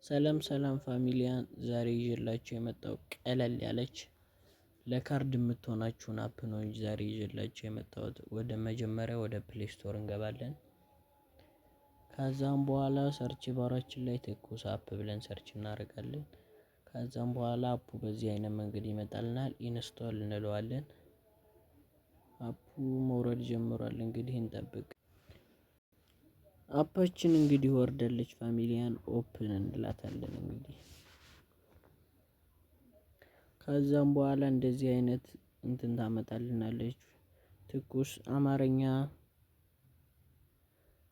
ሰላም ሰላም ፋሚሊያን ዛሬ ይዤላችሁ የመጣው ቀለል ያለች ለካርድ የምትሆናችሁን አፕ ነው እንጂ ዛሬ ይዤላችሁ የመጣሁት ወደ መጀመሪያ ወደ ፕሌይ ስቶር እንገባለን። ከዛም በኋላ ሰርች ባራችን ላይ ትኩስ አፕ ብለን ሰርች እናደርጋለን። ከዛም በኋላ አፑ በዚህ አይነት መንገድ ይመጣልናል። ኢንስቶል እንለዋለን። አፑ መውረድ ጀምሯል። እንግዲህ እንጠብቅ። አፓችን እንግዲህ ወርዳለች። ፋሚሊያን ኦፕን እንላታለን። እንግዲህ ከዛም በኋላ እንደዚህ አይነት እንትን ታመጣልናለች። ትኩስ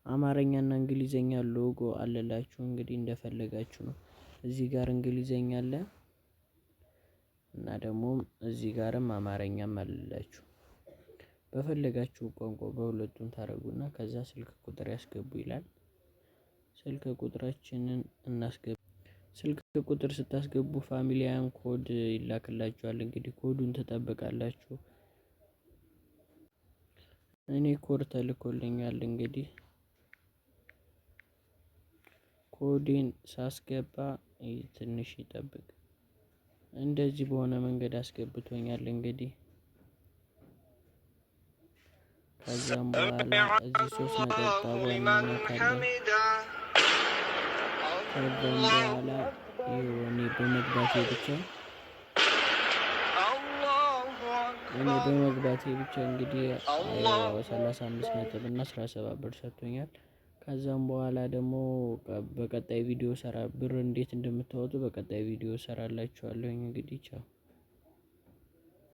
አማርኛና እንግሊዘኛ ሎጎ አለላችሁ። እንግዲህ እንደፈለጋችሁ ነው። እዚህ ጋር እንግሊዘኛ አለ እና ደግሞ እዚህ ጋርም አማርኛም አለላችሁ። በፈለጋችሁ ቋንቋ በሁለቱም ታረጉና ከዛ ስልክ ቁጥር ያስገቡ ይላል። ስልክ ቁጥራችንን እናስገባ። ስልክ ቁጥር ስታስገቡ ፋሚሊያን ኮድ ይላክላችኋል። እንግዲህ ኮዱን ትጠብቃላችሁ። እኔ ኮድ ተልኮልኛል። እንግዲህ ኮዴን ሳስገባ ትንሽ ይጠብቅ። እንደዚህ በሆነ መንገድ አስገብቶኛል። እንግዲህ ከዛም በኋላ እዚህ ሶስት ነጠብጣብ እንነካለን። ከዛም በኋላ እኔ በመግባቴ ብቻ እንግዲህ 35 ነጥብ እና 17 ብር ሰጥቶኛል። ከዛም በኋላ ደግሞ በቀጣይ ቪዲዮ ብር እንዴት እንደምታወጡ በቀጣይ ቪዲዮ ሰራላችኋለሁ። እንግዲህ ቻው።